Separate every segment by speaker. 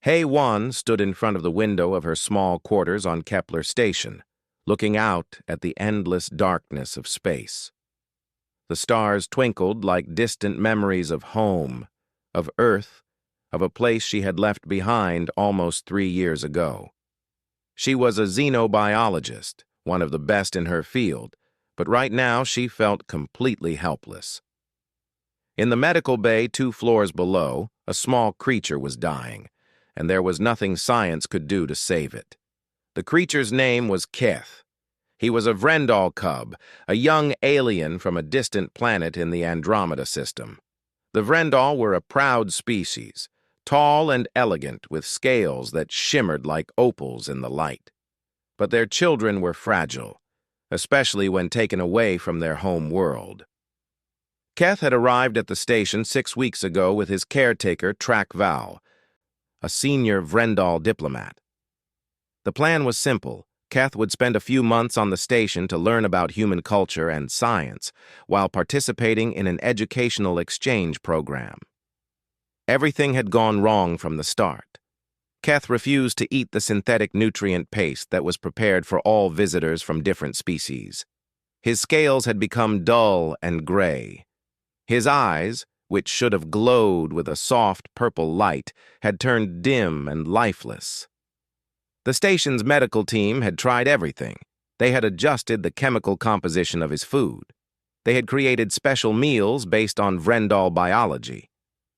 Speaker 1: HFY stood in front of the window of her small quarters on Kepler Station, looking out at the endless darkness of space. The stars twinkled like distant memories of home, of Earth, of a place she had left behind almost 3 years ago. She was a xenobiologist, one of the best in her field, but right now she felt completely helpless. In the medical bay 2 floors below, a small creature was dying, and there was nothing science could do to save it. The creature's name was Keth. He was a Vrendal cub, a young alien from a distant planet in the Andromeda system. The Vrendal were a proud species, tall and elegant with scales that shimmered like opals in the light. But their children were fragile, especially when taken away from their home world. Keth had arrived at the station 6 weeks ago with his caretaker, Track Val, a senior Vrendal diplomat. The plan was simple. Keth would spend a few months on the station to learn about human culture and science while participating in an educational exchange program. Everything had gone wrong from the start. Keth refused to eat the synthetic nutrient paste that was prepared for all visitors from different species. His scales had become dull and gray. His eyes, which should have glowed with a soft purple light, had turned dim and lifeless. The station's medical team had tried everything. They had adjusted the chemical composition of his food. They had created special meals based on Vrendal biology.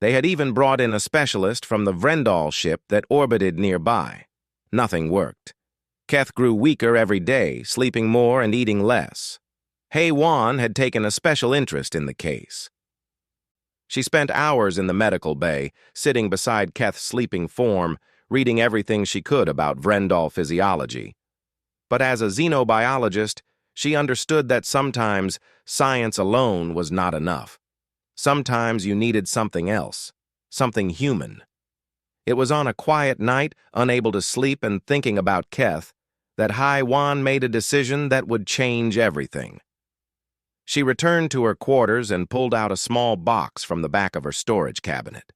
Speaker 1: They had even brought in a specialist from the Vrendal ship that orbited nearby. Nothing worked. Keth grew weaker every day, sleeping more and eating less. HFY had taken a special interest in the case. She spent hours in the medical bay, sitting beside Keth's sleeping form, reading everything she could about Vrendal physiology. But as a xenobiologist, she understood that sometimes science alone was not enough. Sometimes you needed something else, something human. It was on a quiet night, unable to sleep and thinking about Keth, that HFY made a decision that would change everything. She returned to her quarters and pulled out a small box from the back of her storage cabinet.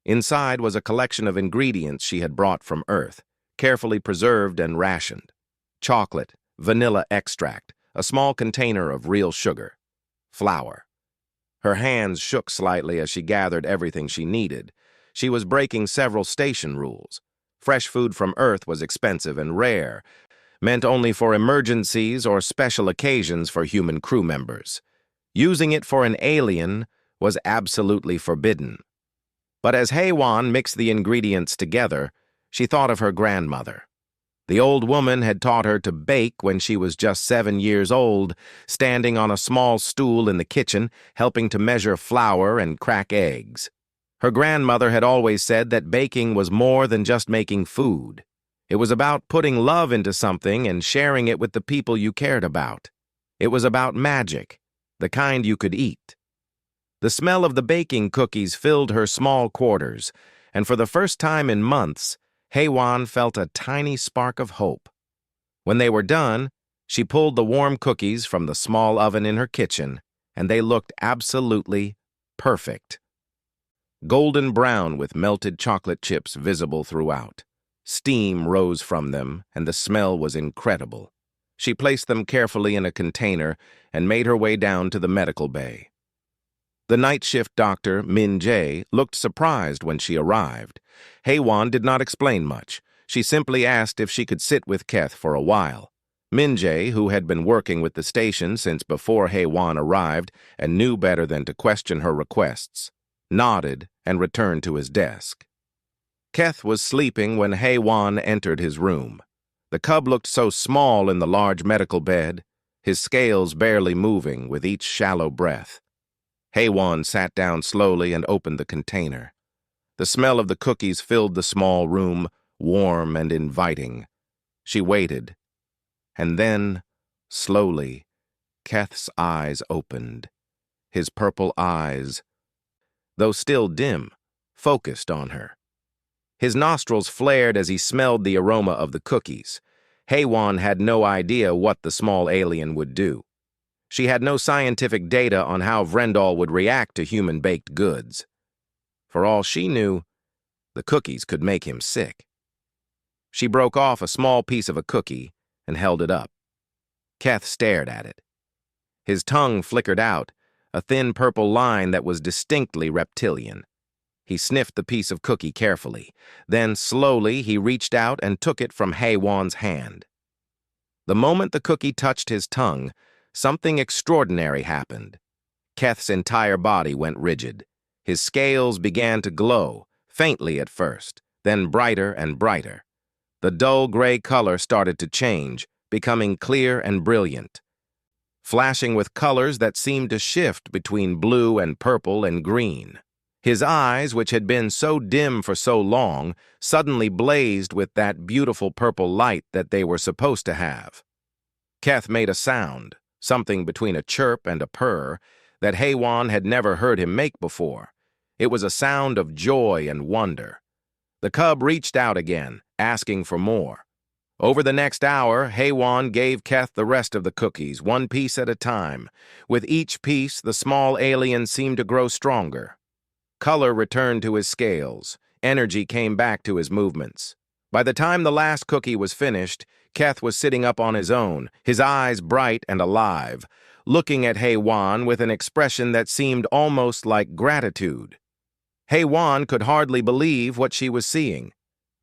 Speaker 1: Inside was a collection of ingredients she had brought from Earth, carefully preserved and rationed. Chocolate, vanilla extract, a small container of real sugar, flour. Her hands shook slightly as she gathered everything she needed. She was breaking several station rules. Fresh food from Earth was expensive and rare, meant only for emergencies or special occasions for human crew members. Using it for an alien was absolutely forbidden. But as HFY mixed the ingredients together, she thought of her grandmother. The old woman had taught her to bake when she was just 7 years old, standing on a small stool in the kitchen, helping to measure flour and crack eggs. Her grandmother had always said that baking was more than just making food. It was about putting love into something and sharing it with the people you cared about. It was about magic, the kind you could eat. The smell of the baking cookies filled her small quarters, and for the first time in months, HFY felt a tiny spark of hope. When they were done, she pulled the warm cookies from the small oven in her kitchen, and they looked absolutely perfect. Golden brown with melted chocolate chips visible throughout. Steam rose from them, and the smell was incredible. She placed them carefully in a container and made her way down to the medical bay. The night shift doctor, Min Jae, looked surprised when she arrived. HFY did not explain much. She simply asked if she could sit with Keth for a while. Min Jae, who had been working with the station since before HFY arrived and knew better than to question her requests, nodded and returned to his desk. Keth was sleeping when HFY entered his room. The cub looked so small in the large medical bed, his scales barely moving with each shallow breath. HFY sat down slowly and opened the container. The smell of the cookies filled the small room, warm and inviting. She waited, and then, slowly, Keth's eyes opened. His purple eyes, though still dim, focused on her. His nostrils flared as he smelled the aroma of the cookies. HFY had no idea what the small alien would do. She had no scientific data on how Vrendal would react to human-baked goods. For all she knew, The cookies could make him sick. She broke off a small piece of a cookie and held it up. Keth stared at it. His tongue flickered out, a thin purple line that was distinctly reptilian. He sniffed the piece of cookie carefully. Then, slowly, he reached out and took it from HFY's hand. The moment the cookie touched his tongue, something extraordinary happened. Keth's entire body went rigid. His scales began to glow, faintly at first, then brighter and brighter. The dull gray color started to change, becoming clear and brilliant, flashing with colors that seemed to shift between blue and purple and green. His eyes, which had been so dim for so long, suddenly blazed with that beautiful purple light that they were supposed to have. Keth made a sound, something between a chirp and a purr, that HFY had never heard him make before. It was a sound of joy and wonder. The cub reached out again, asking for more. Over the next hour, HFY gave Keth the rest of the cookies, one piece at a time. With each piece, the small alien seemed to grow stronger. Color returned to his scales. Energy came back to his movements. By the time the last cookie was finished, Keth was sitting up on his own, his eyes bright and alive, looking at HFY with an expression that seemed almost like gratitude. HFY could hardly believe what she was seeing.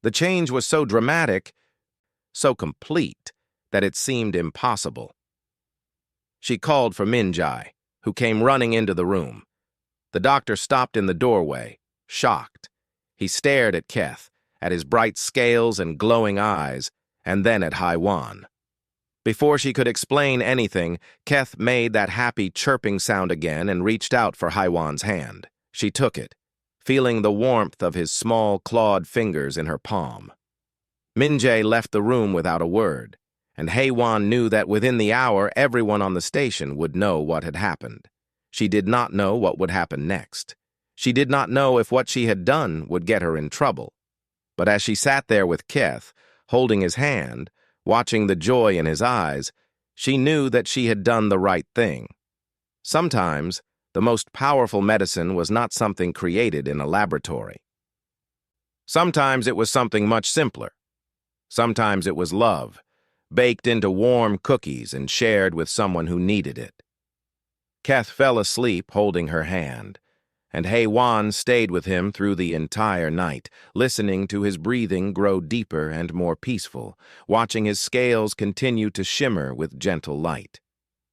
Speaker 1: The change was so dramatic, so complete, that it seemed impossible. She called for Minjai, who came running into the room. The doctor stopped in the doorway, shocked. He stared at Keth, at his bright scales and glowing eyes, and then at HFY. Before she could explain anything, Keth made that happy chirping sound again and reached out for HFY's hand. She took it, feeling the warmth of his small, clawed fingers in her palm. Minjay left the room without a word, and HFY knew that within the hour everyone on the station would know what had happened. She did not know what would happen next. She did not know if what she had done would get her in trouble. But as she sat there with Keth, holding his hand, watching the joy in his eyes, she knew that she had done the right thing. Sometimes, the most powerful medicine was not something created in a laboratory. Sometimes it was something much simpler. Sometimes it was love, baked into warm cookies and shared with someone who needed it. Keth fell asleep holding her hand, and HFY stayed with him through the entire night, listening to his breathing grow deeper and more peaceful, watching his scales continue to shimmer with gentle light.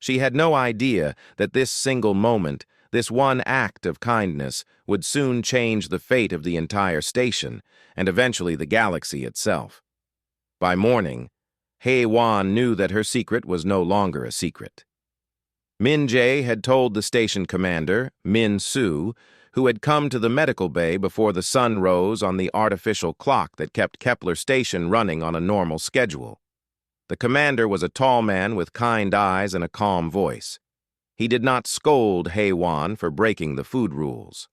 Speaker 1: She had no idea that this single moment, this one act of kindness, would soon change the fate of the entire station and eventually the galaxy itself. By morning, HFY knew that her secret was no longer a secret. Minjay had told the station commander, Min Su, who had come to the medical bay before the sun rose on the artificial clock that kept Kepler Station running on a normal schedule. The commander was a tall man with kind eyes and a calm voice. He did not scold HFY for breaking the food rules.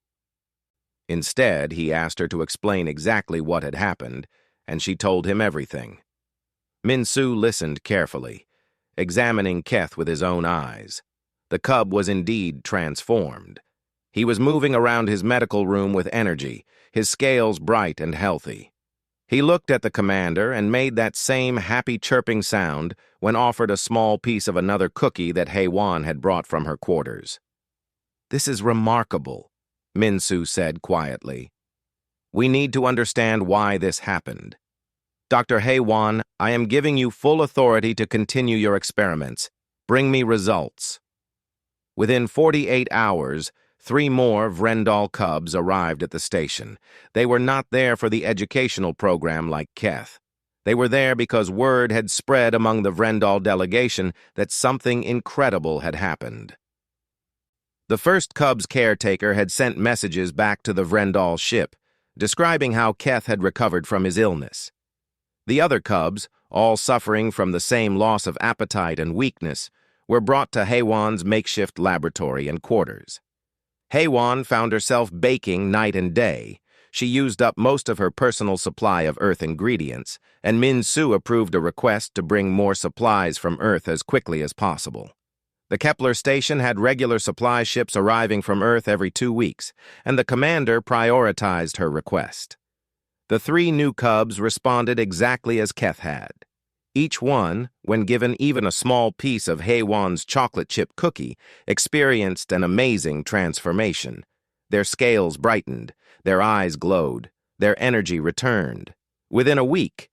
Speaker 1: Instead, he asked her to explain exactly what had happened, and she told him everything. Min Su listened carefully, examining Keth with his own eyes. The cub was indeed transformed. He was moving around his medical room with energy, his scales bright and healthy. He looked at the commander and made that same happy chirping sound when offered a small piece of another cookie that HFY had brought from her quarters. "This is remarkable," Min Su said quietly. "We need to understand why this happened. Dr. HFY, I am giving you full authority to continue your experiments. Bring me results." Within 48 hours, 3 more Vrendal cubs arrived at the station. They were not there for the educational program like Keth. They were there because word had spread among the Vrendal delegation that something incredible had happened. The first cub's caretaker had sent messages back to the Vrendal ship, describing how Keth had recovered from his illness. The other cubs, all suffering from the same loss of appetite and weakness, were brought to HFY's makeshift laboratory and quarters. HFY found herself baking night and day. She used up most of her personal supply of Earth ingredients, and Min Su approved a request to bring more supplies from Earth as quickly as possible. The Kepler station had regular supply ships arriving from Earth every 2 weeks, and the commander prioritized her request. The three new cubs responded exactly as Keth had. Each one, when given even a small piece of HFY's chocolate chip cookie, experienced an amazing transformation. Their scales brightened, their eyes glowed, their energy returned. Within a week,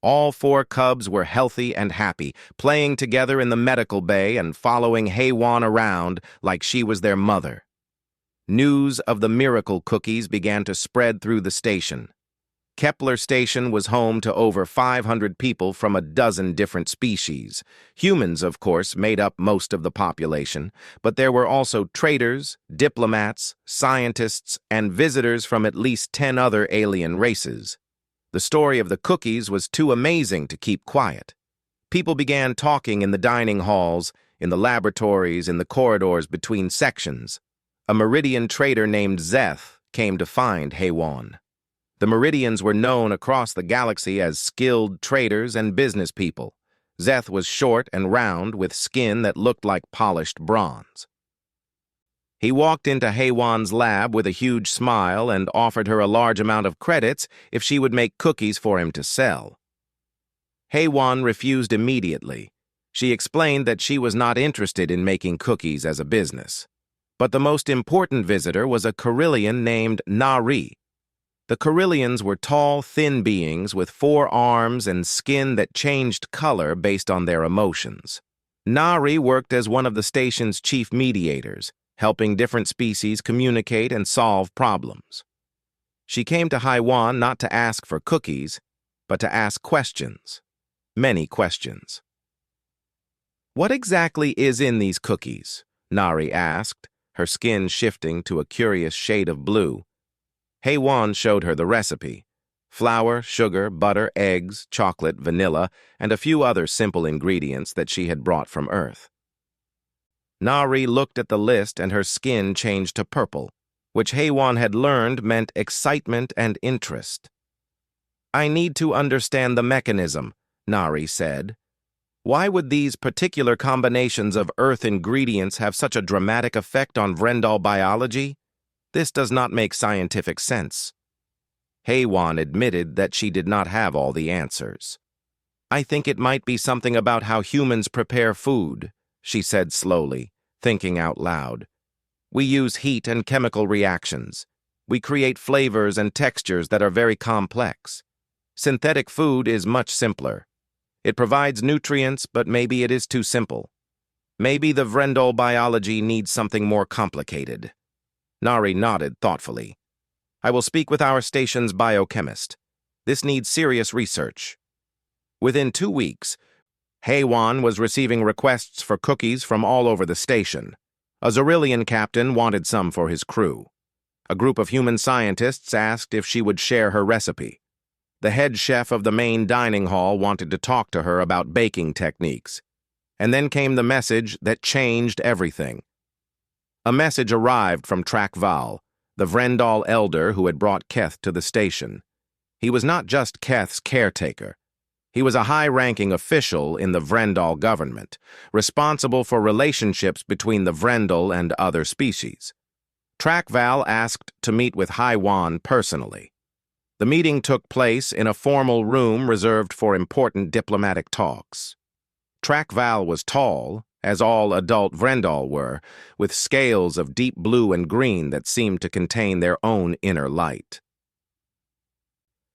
Speaker 1: all four cubs were healthy and happy, playing together in the medical bay and following HFY around like she was their mother. News of the miracle cookies began to spread through the station. Kepler Station was home to over 500 people from a dozen different species. Humans, of course, made up most of the population, but there were also traders, diplomats, scientists, and visitors from at least 10 other alien races. The story of the cookies was too amazing to keep quiet. People began talking in the dining halls, in the laboratories, in the corridors between sections. A Meridian trader named Zeth came to find HFY. The Meridians were known across the galaxy as skilled traders and business people. Zeth was short and round, with skin that looked like polished bronze. He walked into HFY's lab with a huge smile and offered her a large amount of credits if she would make cookies for him to sell. HFY refused immediately. She explained that she was not interested in making cookies as a business. But the most important visitor was a Carillion named Nari. The Carillions were tall, thin beings with 4 arms and skin that changed color based on their emotions. Nari worked as one of the station's chief mediators, helping different species communicate and solve problems. She came to HFY not to ask for cookies, but to ask questions. Many questions. "What exactly is in these cookies?" Nari asked, her skin shifting to a curious shade of blue. HFY showed her the recipe: flour, sugar, butter, eggs, chocolate, vanilla, and a few other simple ingredients that she had brought from Earth. Nari looked at the list and her skin changed to purple, which HFY had learned meant excitement and interest. "I need to understand the mechanism," Nari said. "Why would these particular combinations of Earth ingredients have such a dramatic effect on Vrendal biology? This does not make scientific sense." HFY admitted that she did not have all the answers. "I think it might be something about how humans prepare food," she said slowly, thinking out loud. "We use heat and chemical reactions. We create flavors and textures that are very complex. Synthetic food is much simpler. It provides nutrients, but maybe it is too simple. Maybe the Vrendal biology needs something more complicated." Nari nodded thoughtfully. "I will speak with our station's biochemist. This needs serious research." Within 2 weeks, HFY was receiving requests for cookies from all over the station. A Xyrillian captain wanted some for his crew. A group of human scientists asked if she would share her recipe. The head chef of the main dining hall wanted to talk to her about baking techniques. And then came the message that changed everything. A message arrived from Trakval, the Vrendal elder who had brought Keth to the station. He was not just Keth's caretaker. He was a high-ranking official in the Vrendal government, responsible for relationships between the Vrendal and other species. Trakval asked to meet with HFY personally. The meeting took place in a formal room reserved for important diplomatic talks. Trakval was tall, as all adult Vrendal were, with scales of deep blue and green that seemed to contain their own inner light.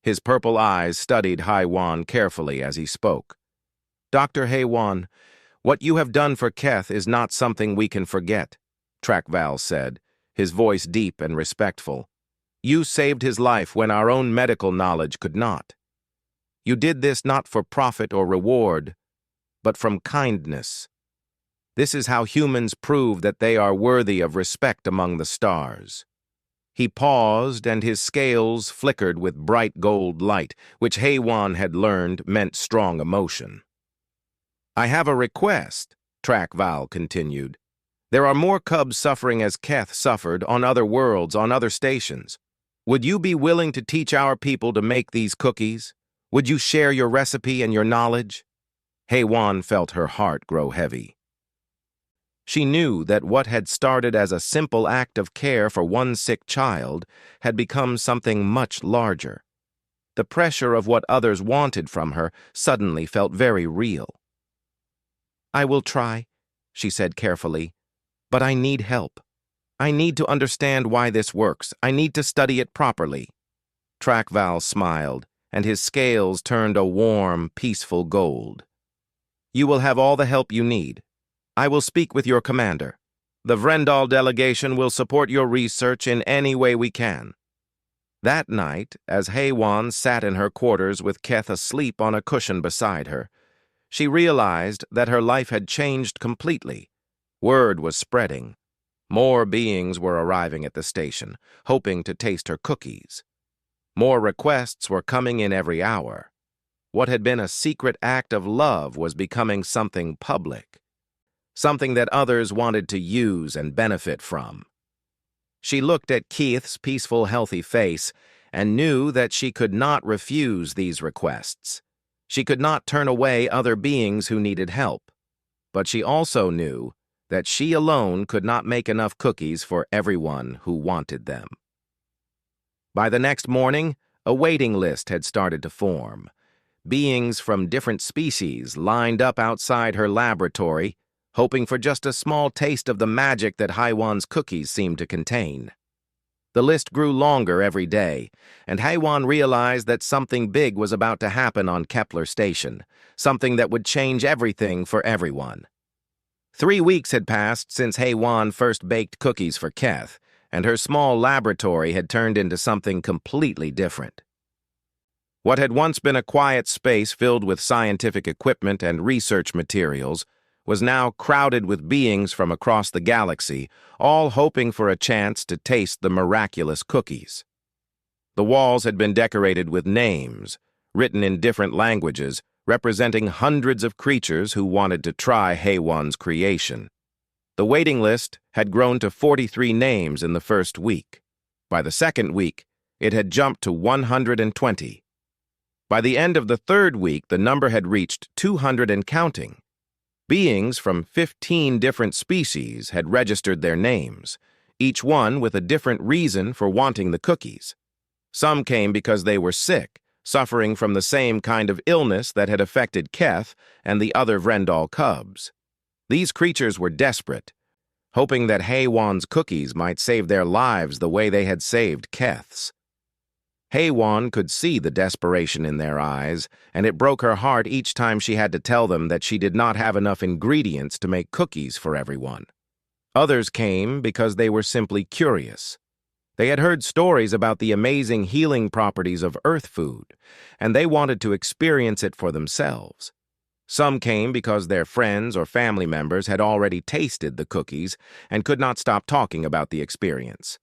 Speaker 1: His purple eyes studied HFY carefully as he spoke. "Dr. HFY, what you have done for Keth is not something we can forget," Trakval said, his voice deep and respectful. "You saved his life when our own medical knowledge could not. You did this not for profit or reward, but from kindness. This is how humans prove that they are worthy of respect among the stars." He paused, and his scales flickered with bright gold light, which HFY had learned meant strong emotion. "I have a request," Trakval continued. "There are more cubs suffering as Keth suffered on other worlds, on other stations. Would you be willing to teach our people to make these cookies? Would you share your recipe and your knowledge?" HFY felt her heart grow heavy. She knew that what had started as a simple act of care for one sick child had become something much larger. The pressure of what others wanted from her suddenly felt very real. "I will try," she said carefully, "but I need help. I need to understand why this works. I need to study it properly." Trackval smiled, and his scales turned a warm, peaceful gold. "You will have all the help you need. I will speak with your commander. The Vrendal delegation will support your research in any way we can." That night, as Haywan sat in her quarters with Keth asleep on a cushion beside her, she realized that her life had changed completely. Word was spreading. More beings were arriving at the station, hoping to taste her cookies. More requests were coming in every hour. What had been a secret act of love was becoming something public, something that others wanted to use and benefit from. She looked at Keith's peaceful, healthy face and knew that she could not refuse these requests. She could not turn away other beings who needed help. But she also knew that she alone could not make enough cookies for everyone who wanted them. By the next morning, a waiting list had started to form. Beings from different species lined up outside her laboratory, hoping for just a small taste of the magic that Haywan's cookies seemed to contain. The list grew longer every day, and Haywan realized that something big was about to happen on Kepler Station, something that would change everything for everyone. 3 weeks had passed since Haywan first baked cookies for Keth, and her small laboratory had turned into something completely different. What had once been a quiet space filled with scientific equipment and research materials was now crowded with beings from across the galaxy, all hoping for a chance to taste the miraculous cookies. The walls had been decorated with names, written in different languages, representing hundreds of creatures who wanted to try Haywan's creation. The waiting list had grown to 43 names in the first week. By the second week, it had jumped to 120. By the end of the third week, the number had reached 200 and counting. Beings from 15 different species had registered their names, each one with a different reason for wanting the cookies. Some came because they were sick, suffering from the same kind of illness that had affected Keth and the other Vrendal cubs. These creatures were desperate, hoping that Haywan's cookies might save their lives the way they had saved Keth's. Haywan could see the desperation in their eyes, and it broke her heart each time she had to tell them that she did not have enough ingredients to make cookies for everyone. Others came because they were simply curious. They had heard stories about the amazing healing properties of Earth food, and they wanted to experience it for themselves. Some came because their friends or family members had already tasted the cookies and could not stop talking about the experience.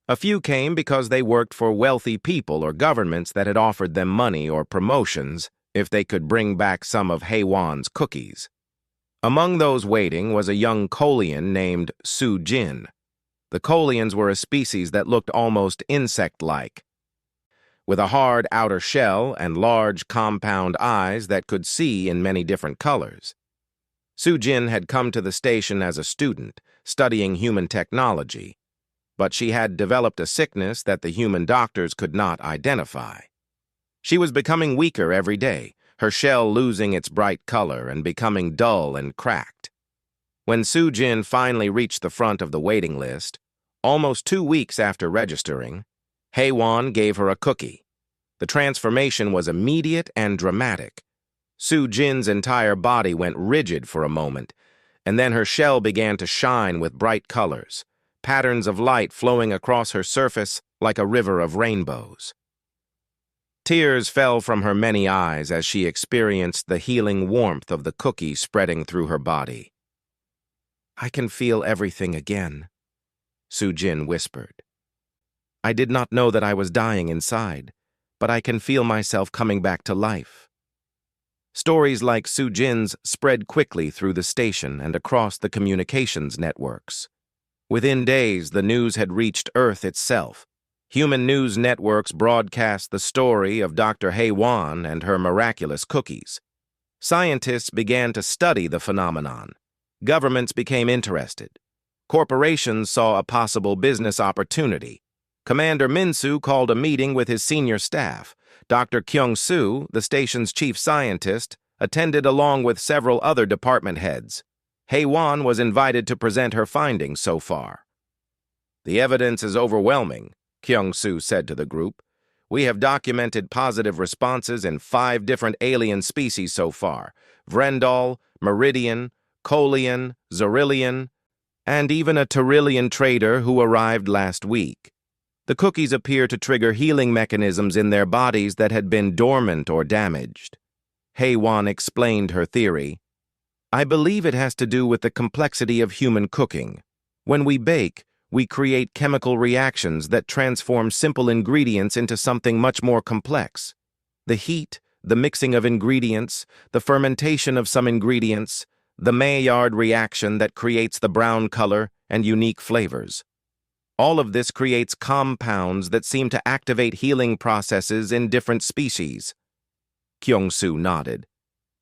Speaker 1: A few came because they worked for wealthy people or governments that had offered them money or promotions if they could bring back some of Haywan's cookies. Among those waiting was a young Kolian named Su Jin. The Kolians were a species that looked almost insect-like, with a hard outer shell and large compound eyes that could see in many different colors. Su Jin had come to the station as a student, studying human technology, but she had developed a sickness that the human doctors could not identify. She was becoming weaker every day, her shell losing its bright color and becoming dull and cracked. When Su Jin finally reached the front of the waiting list, almost 2 weeks after registering, Haywan gave her a cookie. The transformation was immediate and dramatic. Su Jin's entire body went rigid for a moment, and then her shell began to shine with bright colors, patterns of light flowing across her surface like a river of rainbows. Tears fell from her many eyes as she experienced the healing warmth of the cookie spreading through her body. "I can feel everything again," Su Jin whispered. "I did not know that I was dying inside, but I can feel myself coming back to life." Stories like Su Jin's spread quickly through the station and across the communications networks. Within days, the news had reached Earth itself. Human news networks broadcast the story of Dr. Haywan and her miraculous cookies. Scientists began to study the phenomenon. Governments became interested. Corporations saw a possible business opportunity. Commander Minsu called a meeting with his senior staff. Dr. Kyung-soo, the station's chief scientist, attended along with several other department heads. Hae-won was invited to present her findings so far. "The evidence is overwhelming," Kyung-soo said to the group. "We have documented positive responses in 5 different alien species so far: Vrendal, Meridian, Kolian, Zorillian, and even a Tyrillian trader who arrived last week. The cookies appear to trigger healing mechanisms in their bodies that had been dormant or damaged." Hae-won explained her theory. "I believe it has to do with the complexity of human cooking. When we bake, we create chemical reactions that transform simple ingredients into something much more complex. The heat, the mixing of ingredients, the fermentation of some ingredients, the Maillard reaction that creates the brown color and unique flavors. All of this creates compounds that seem to activate healing processes in different species." Kyung-soo nodded.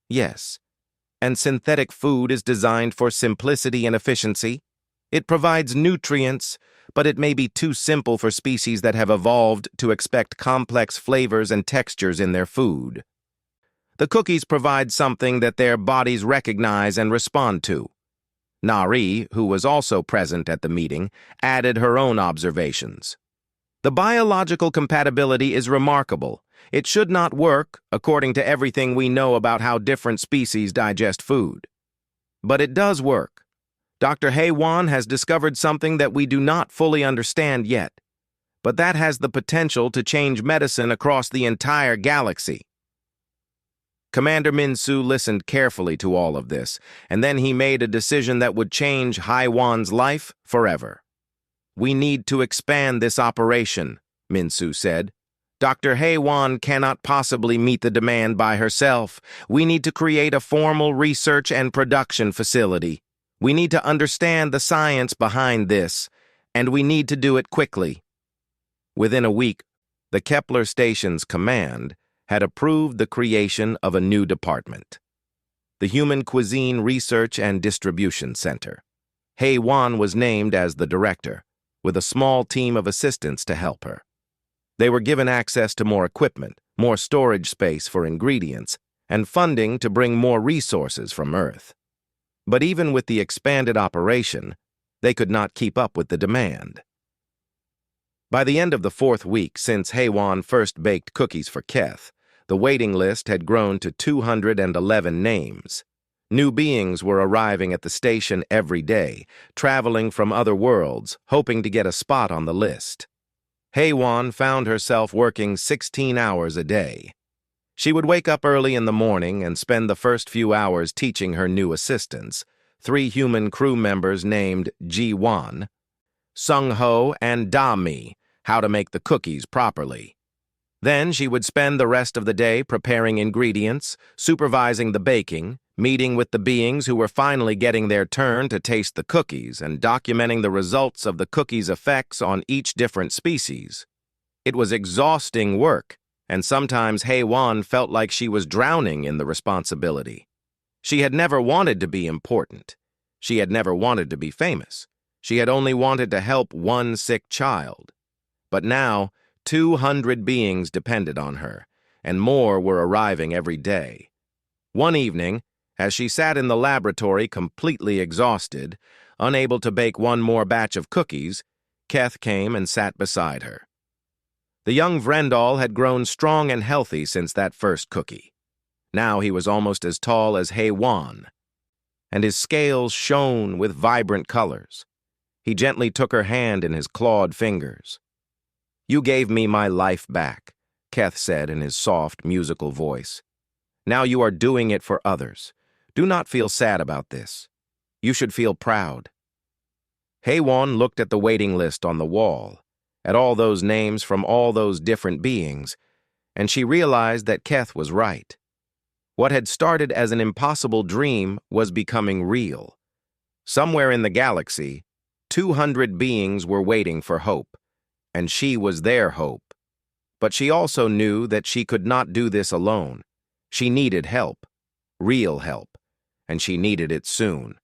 Speaker 1: "Yes, and synthetic food is designed for simplicity and efficiency. It provides nutrients, but it may be too simple for species that have evolved to expect complex flavors and textures in their food. The cookies provide something that their bodies recognize and respond to." Nari, who was also present at the meeting, added her own observations. "The biological compatibility is remarkable. It should not work, according to everything we know about how different species digest food. But it does work. Dr. Hae-won has discovered something that we do not fully understand yet, but that has the potential to change medicine across the entire galaxy." Commander Minsu listened carefully to all of this, and then he made a decision that would change Hae-won's life forever. "We need to expand this operation," Minsu said. "Dr. Hae-won cannot possibly meet the demand by herself. We need to create a formal research and production facility. We need to understand the science behind this, and we need to do it quickly." Within a week, the Kepler station's command had approved the creation of a new department, the Human Cuisine Research and Distribution Center. Hae-won was named as the director, with a small team of assistants to help her. They were given access to more equipment, more storage space for ingredients, and funding to bring more resources from Earth. But even with the expanded operation, they could not keep up with the demand. By the end of the 4th week since Hae-won first baked cookies for Keth, the waiting list had grown to 211 names. New beings were arriving at the station every day, traveling from other worlds, hoping to get a spot on the list. Hae-won found herself working 16 hours a day. She would wake up early in the morning and spend the first few hours teaching her new assistants, 3 human crew members named Ji-won, Sung-ho, and Da-mi, how to make the cookies properly. Then she would spend the rest of the day preparing ingredients, supervising the baking, meeting with the beings who were finally getting their turn to taste the cookies, and documenting the results of the cookies' effects on each different species. It was exhausting work, and sometimes Hae-won felt like she was drowning in the responsibility. She had never wanted to be important. She had never wanted to be famous. She had only wanted to help one sick child. But now, 200 beings depended on her, and more were arriving every day. One evening, as she sat in the laboratory completely exhausted, unable to bake one more batch of cookies, Keth came and sat beside her. The young Vrendal had grown strong and healthy since that first cookie. Now he was almost as tall as Hae-won, and his scales shone with vibrant colors. He gently took her hand in his clawed fingers. "You gave me my life back," Keth said in his soft, musical voice. "Now you are doing it for others. Do not feel sad about this. You should feel proud." Hae-won looked at the waiting list on the wall, at all those names from all those different beings, and she realized that Keth was right. What had started as an impossible dream was becoming real. Somewhere in the galaxy, 200 beings were waiting for hope, and she was their hope. But she also knew that she could not do this alone. She needed help, real help, and she needed it soon.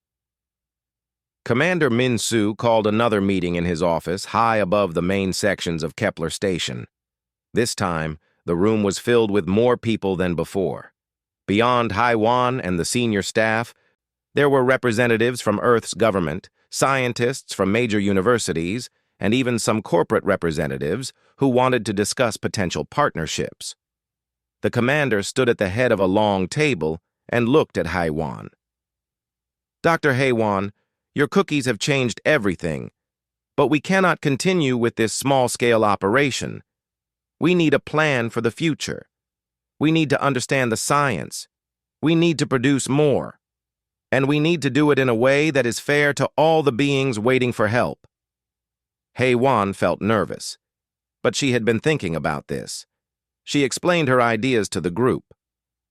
Speaker 1: Commander Min-Soo called another meeting in his office high above the main sections of Kepler Station. This time, the room was filled with more people than before. Beyond Haiwan and the senior staff, there were representatives from Earth's government, scientists from major universities, and even some corporate representatives who wanted to discuss potential partnerships. The commander stood at the head of a long table and looked at Haiwan. "Dr. Haiwan, your cookies have changed everything, but we cannot continue with this small-scale operation. We need a plan for the future. We need to understand the science. We need to produce more. And we need to do it in a way that is fair to all the beings waiting for help." Haiwan felt nervous, but she had been thinking about this. She explained her ideas to the group.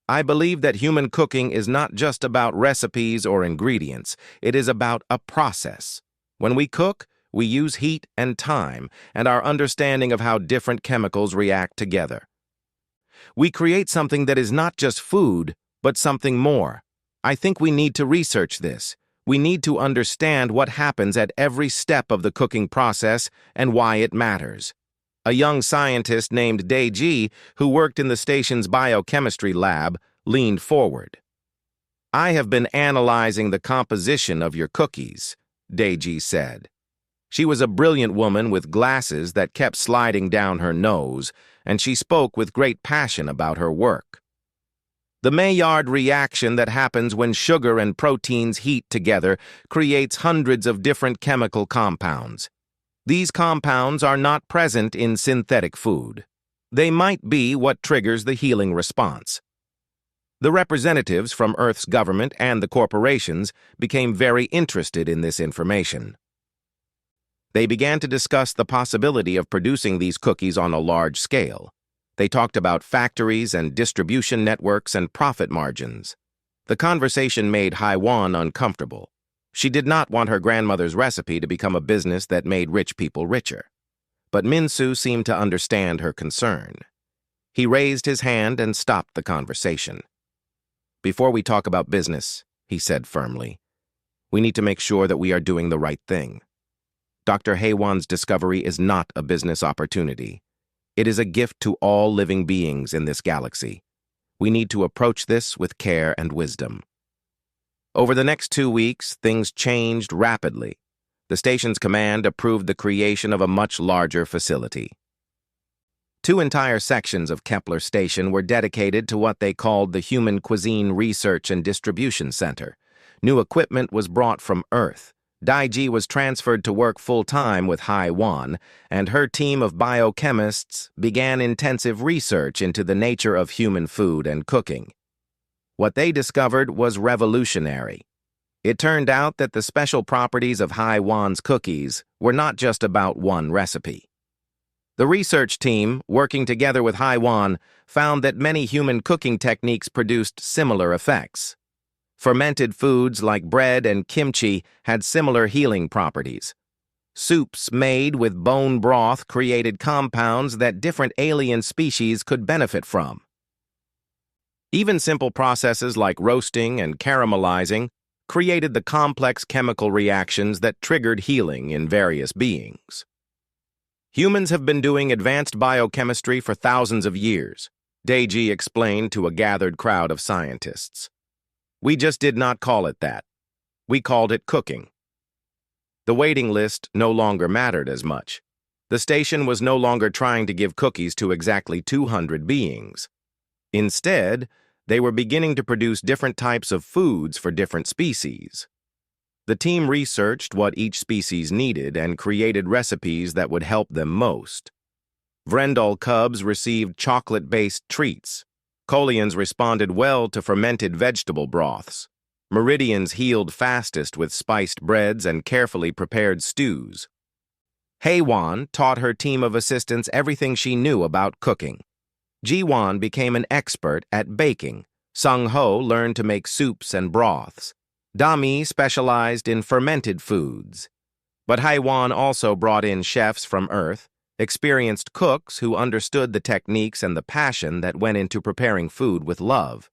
Speaker 1: "I believe that human cooking is not just about recipes or ingredients. It is about a process. When we cook, we use heat and time and our understanding of how different chemicals react together. We create something that is not just food, but something more. I think we need to research this. We need to understand what happens at every step of the cooking process and why it matters." A young scientist named Dae-ji, who worked in the station's biochemistry lab, leaned forward. "I have been analyzing the composition of your cookies," Dae-ji said. She was a brilliant woman with glasses that kept sliding down her nose, and she spoke with great passion about her work. "The Maillard reaction that happens when sugar and proteins heat together creates hundreds of different chemical compounds. These compounds are not present in synthetic food. They might be what triggers the healing response." The representatives from Earth's government and the corporations became very interested in this information. They began to discuss the possibility of producing these cookies on a large scale. They talked about factories and distribution networks and profit margins. The conversation made Haiwan uncomfortable. She did not want her grandmother's recipe to become a business that made rich people richer. But Min-Soo seemed to understand her concern. He raised his hand and stopped the conversation. "Before we talk about business," he said firmly, "we need to make sure that we are doing the right thing. Dr. Haiwan's discovery is not a business opportunity. It is a gift to all living beings in this galaxy. We need to approach this with care and wisdom." Over the next 2 weeks, things changed rapidly. The station's command approved the creation of a much larger facility. 2 entire sections of Kepler Station were dedicated to what they called the Human Cuisine Research and Distribution Center. New equipment was brought from Earth. Dae-ji was transferred to work full-time with Haiwan, and her team of biochemists began intensive research into the nature of human food and cooking. What they discovered was revolutionary. It turned out that the special properties of Haiwan's cookies were not just about one recipe. The research team, working together with Haiwan, found that many human cooking techniques produced similar effects. Fermented foods like bread and kimchi had similar healing properties. Soups made with bone broth created compounds that different alien species could benefit from. Even simple processes like roasting and caramelizing created the complex chemical reactions that triggered healing in various beings. "Humans have been doing advanced biochemistry for thousands of years," Dae-ji explained to a gathered crowd of scientists. "We just did not call it that. We called it cooking." The waiting list no longer mattered as much. The station was no longer trying to give cookies to exactly 200 beings. Instead, they were beginning to produce different types of foods for different species. The team researched what each species needed and created recipes that would help them most. Vrendal cubs received chocolate-based treats. Colians responded well to fermented vegetable broths. Meridians healed fastest with spiced breads and carefully prepared stews. Haiwan taught her team of assistants everything she knew about cooking. Ji-won became an expert at baking. Sung-ho learned to make soups and broths. Dami specialized in fermented foods. But Haiwan also brought in chefs from Earth, experienced cooks who understood the techniques and the passion that went into preparing food with love.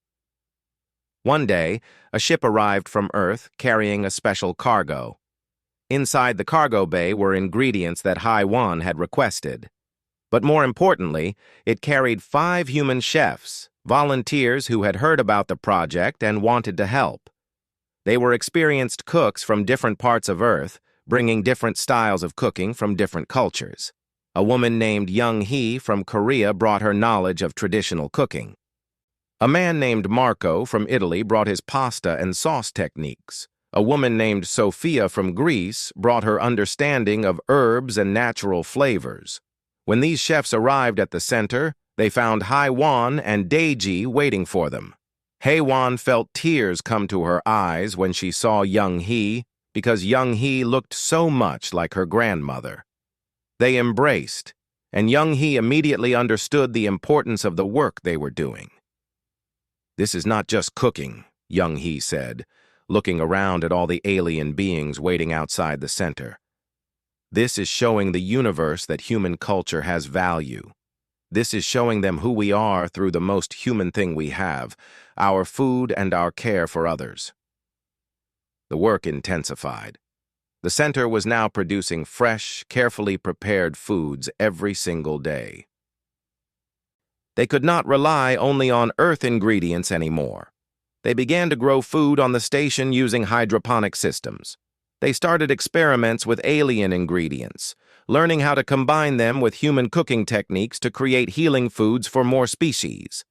Speaker 1: One day, a ship arrived from Earth carrying a special cargo. Inside the cargo bay were ingredients that HFY had requested. But more importantly, it carried 5 human chefs, volunteers who had heard about the project and wanted to help. They were experienced cooks from different parts of Earth, bringing different styles of cooking from different cultures. A woman named Young Hee from Korea brought her knowledge of traditional cooking. A man named Marco from Italy brought his pasta and sauce techniques. A woman named Sophia from Greece brought her understanding of herbs and natural flavors. When these chefs arrived at the center, they found HFY and Daeji waiting for them. HFY felt tears come to her eyes when she saw Young Hee, because Young Hee looked so much like her grandmother. They embraced, and Young Hee immediately understood the importance of the work they were doing. "This is not just cooking," Young Hee said, looking around at all the alien beings waiting outside the center. "This is showing the universe that human culture has value. This is showing them who we are through the most human thing we have, our food and our care for others." The work intensified. The center was now producing fresh, carefully prepared foods every single day. They could not rely only on Earth ingredients anymore. They began to grow food on the station using hydroponic systems. They started experiments with alien ingredients, learning how to combine them with human cooking techniques to create healing foods for more species.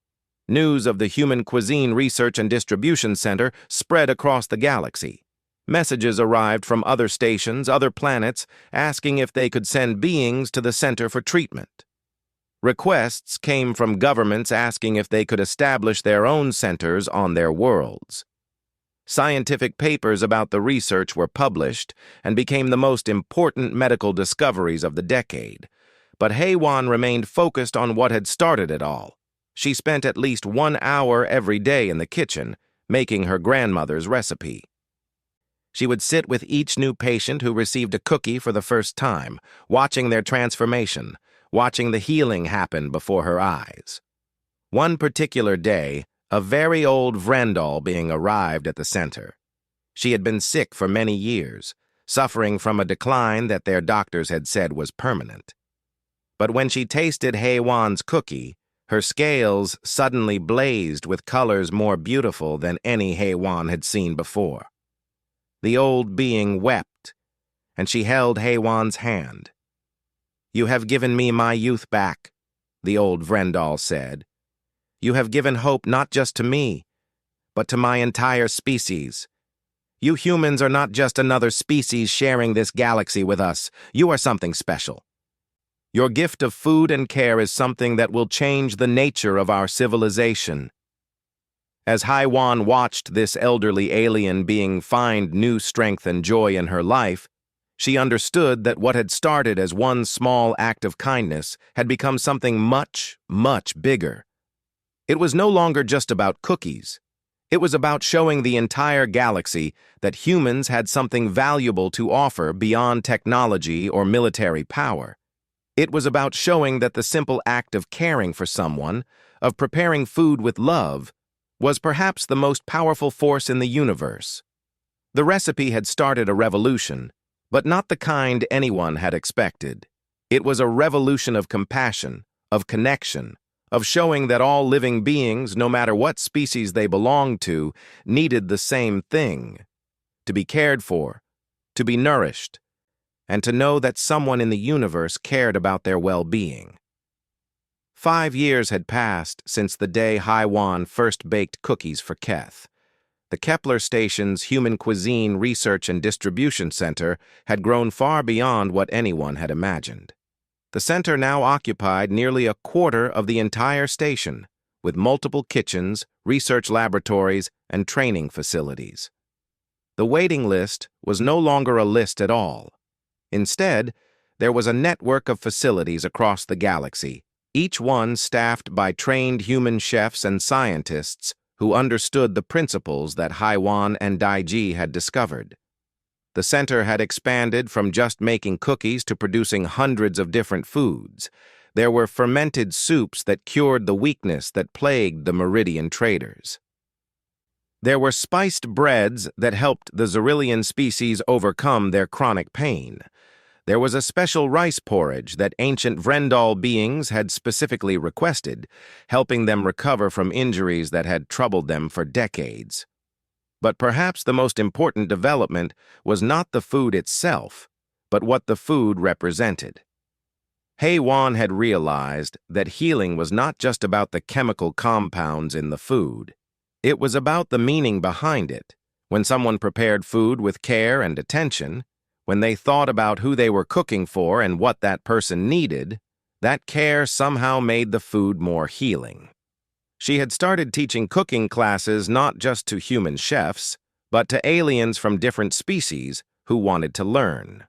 Speaker 1: News of the Human Cuisine Research and Distribution Center spread across the galaxy. Messages arrived from other stations, other planets, asking if they could send beings to the center for treatment. Requests came from governments asking if they could establish their own centers on their worlds. Scientific papers about the research were published and became the most important medical discoveries of the decade. But HFY remained focused on what had started it all. She spent at least 1 hour every day in the kitchen, making her grandmother's recipe. She would sit with each new patient who received a cookie for the first time, watching their transformation, watching the healing happen before her eyes. One particular day, a very old Vrendal being arrived at the center. She had been sick for many years, suffering from a decline that their doctors had said was permanent. But when she tasted HFY's cookie, her scales suddenly blazed with colors more beautiful than any HFY had seen before. The old being wept, and she held HFY's hand. "You have given me my youth back," the old Vrendal said. "You have given hope not just to me, but to my entire species. You humans are not just another species sharing this galaxy with us. You are something special. Your gift of food and care is something that will change the nature of our civilization." As HFY watched this elderly alien being find new strength and joy in her life, she understood that what had started as one small act of kindness had become something much, much bigger. It was no longer just about cookies. It was about showing the entire galaxy that humans had something valuable to offer beyond technology or military power. It was about showing that the simple act of caring for someone, of preparing food with love, was perhaps the most powerful force in the universe. The recipe had started a revolution, but not the kind anyone had expected. It was a revolution of compassion, of connection, of showing that all living beings, no matter what species they belonged to, needed the same thing: to be cared for, to be nourished, and to know that someone in the universe cared about their well-being. 5 years had passed since the day HFY first baked cookies for Keth. The Kepler Station's Human Cuisine Research and Distribution Center had grown far beyond what anyone had imagined. The center now occupied nearly a quarter of the entire station, with multiple kitchens, research laboratories, and training facilities. The waiting list was no longer a list at all. Instead, there was a network of facilities across the galaxy, each one staffed by trained human chefs and scientists who understood the principles that HFY and Daeji had discovered. The center had expanded from just making cookies to producing hundreds of different foods. There were fermented soups that cured the weakness that plagued the Meridian traders. There were spiced breads that helped the Xyrillian species overcome their chronic pain. There was a special rice porridge that ancient Vrendal beings had specifically requested, helping them recover from injuries that had troubled them for decades. But perhaps the most important development was not the food itself, but what the food represented. HFY had realized that healing was not just about the chemical compounds in the food. It was about the meaning behind it. When someone prepared food with care and attention, when they thought about who they were cooking for and what that person needed, that care somehow made the food more healing. She had started teaching cooking classes not just to human chefs, but to aliens from different species who wanted to learn.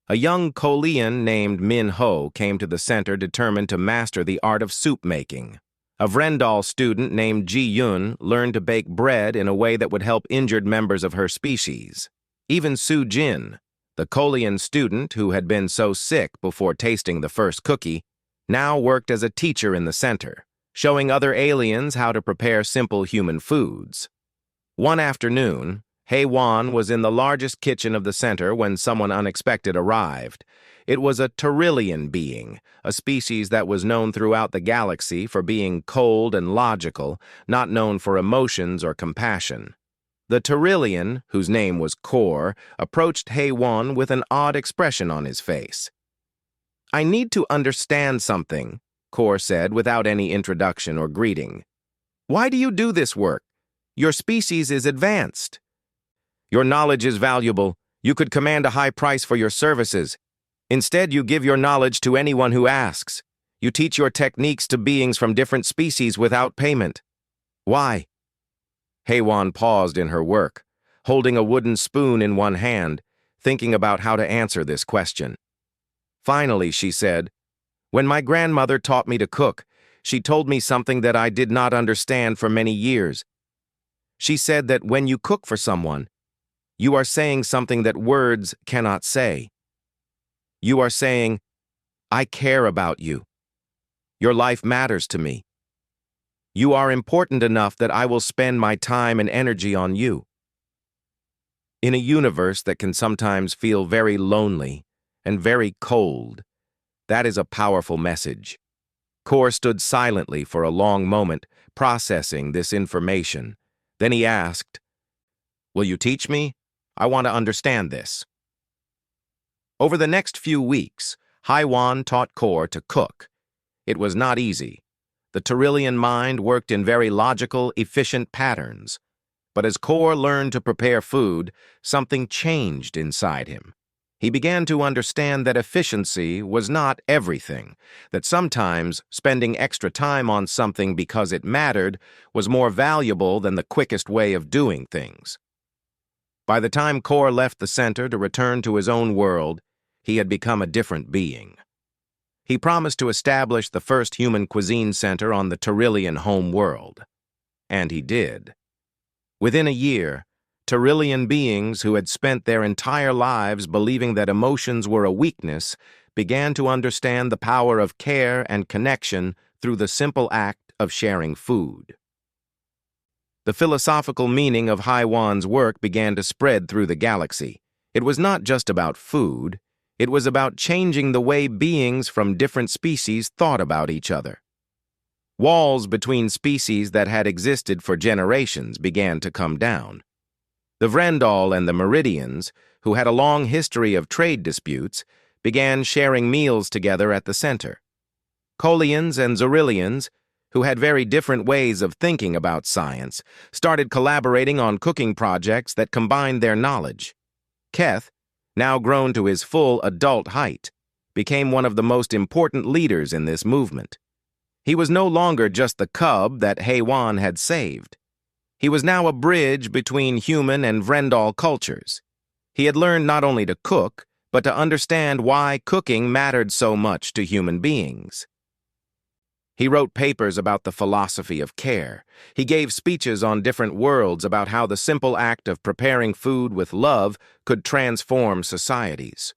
Speaker 1: A young Kolean named Min Ho came to the center determined to master the art of soup making. A Vrendal student named Ji Yun learned to bake bread in a way that would help injured members of her species. Even Su Jin, the Kolean student who had been so sick before tasting the first cookie, now worked as a teacher in the center, showing other aliens how to prepare simple human foods. One afternoon, HFY was in the largest kitchen of the center when someone unexpected arrived. It was a Tyrillian being, a species that was known throughout the galaxy for being cold and logical, not known for emotions or compassion. The Tyrillian, whose name was Kor, approached HFY with an odd expression on his face. "I need to understand something," Kor said without any introduction or greeting. "Why do you do this work? Your species is advanced. Your knowledge is valuable. You could command a high price for your services. Instead, you give your knowledge to anyone who asks. You teach your techniques to beings from different species without payment. Why?" HFY paused in her work, holding a wooden spoon in one hand, thinking about how to answer this question. Finally, she said, "When my grandmother taught me to cook, she told me something that I did not understand for many years. She said that when you cook for someone, you are saying something that words cannot say. You are saying, 'I care about you. Your life matters to me. You are important enough that I will spend my time and energy on you.' In a universe that can sometimes feel very lonely and very cold, that is a powerful message." Kor stood silently for a long moment, processing this information. Then he asked, "Will you teach me? I want to understand this." Over the next few weeks, HFY taught Kor to cook. It was not easy. The Tyrillian mind worked in very logical, efficient patterns. But as Kor learned to prepare food, something changed inside him. He began to understand that efficiency was not everything, that sometimes spending extra time on something because it mattered was more valuable than the quickest way of doing things. By the time Kor left the center to return to his own world, he had become a different being. He promised to establish the first human cuisine center on the Tyrillian home world. And he did. Within a year, Tyrillian beings who had spent their entire lives believing that emotions were a weakness began to understand the power of care and connection through the simple act of sharing food. The philosophical meaning of HFY's work began to spread through the galaxy. It was not just about food. It was about changing the way beings from different species thought about each other. Walls between species that had existed for generations began to come down. The Vrendal and the Meridians, who had a long history of trade disputes, began sharing meals together at the center. Koleans and Xyrillians, who had very different ways of thinking about science, started collaborating on cooking projects that combined their knowledge. Keth, now grown to his full adult height, became one of the most important leaders in this movement. He was no longer just the cub that HFY had saved. He was now a bridge between human and Vrendal cultures. He had learned not only to cook, but to understand why cooking mattered so much to human beings. He wrote papers about the philosophy of care. He gave speeches on different worlds about how the simple act of preparing food with love could transform societies.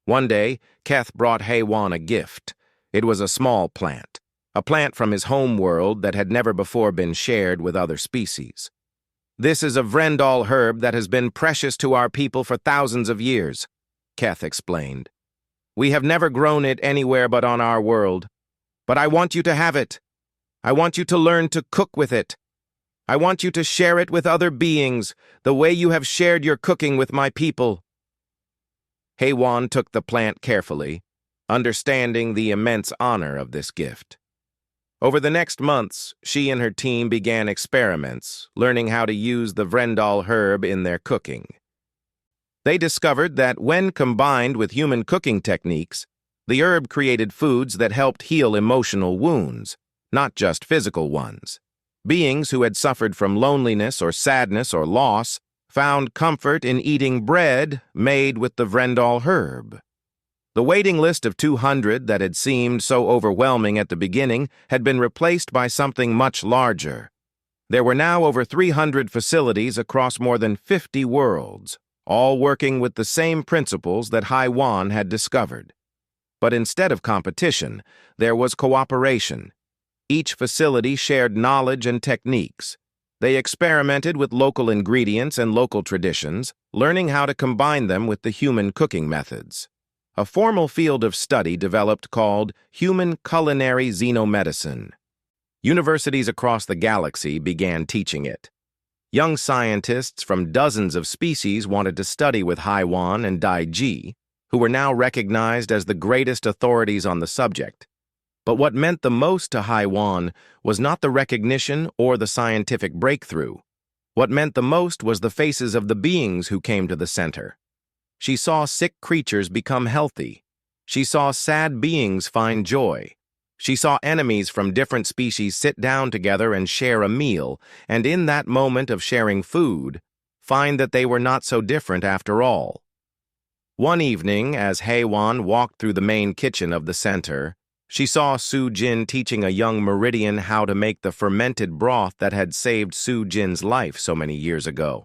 Speaker 1: One day, Keth brought HFY a gift. It was a small plant, a plant from his home world that had never before been shared with other species. This is a Vrendal herb that has been precious to our people for thousands of years, Keth explained. We have never grown it anywhere but on our world. But I want you to have it. I want you to learn to cook with it. I want you to share it with other beings, the way you have shared your cooking with my people. HFY took the plant carefully, understanding the immense honor of this gift. Over the next months, she and her team began experiments, learning how to use the Vrendal herb in their cooking. They discovered that when combined with human cooking techniques, the herb created foods that helped heal emotional wounds, not just physical ones. Beings who had suffered from loneliness or sadness or loss found comfort in eating bread made with the Vrendal herb. The waiting list of 200 that had seemed so overwhelming at the beginning had been replaced by something much larger. There were now over 300 facilities across more than 50 worlds, all working with the same principles that HFY had discovered. But instead of competition, there was cooperation. Each facility shared knowledge and techniques. They experimented with local ingredients and local traditions, learning how to combine them with the human cooking methods. A formal field of study developed called human culinary xenomedicine. Universities across the galaxy began teaching it. Young scientists from dozens of species wanted to study with HFY and Daiji, who were now recognized as the greatest authorities on the subject. But what meant the most to HFY was not the recognition or the scientific breakthrough. What meant the most was the faces of the beings who came to the center. She saw sick creatures become healthy. She saw sad beings find joy. She saw enemies from different species sit down together and share a meal, and in that moment of sharing food, find that they were not so different after all. One evening, as HFY walked through the main kitchen of the center, she saw Su Jin teaching a young Meridian how to make the fermented broth that had saved Su Jin's life so many years ago.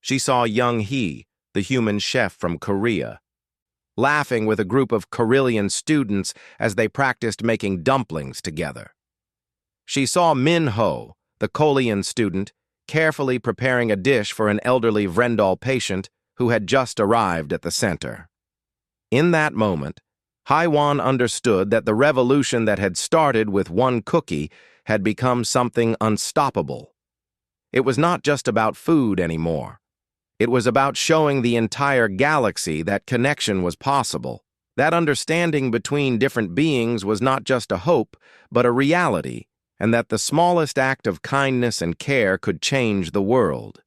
Speaker 1: She saw young Hee, the human chef from Korea, laughing with a group of Carillion students as they practiced making dumplings together. She saw Min Ho, the Kolian student, carefully preparing a dish for an elderly Vrendal patient who had just arrived at the center. In that moment, HFY understood that the revolution that had started with one cookie had become something unstoppable. It was not just about food anymore. It was about showing the entire galaxy that connection was possible. That understanding between different beings was not just a hope, but a reality, and that the smallest act of kindness and care could change the world.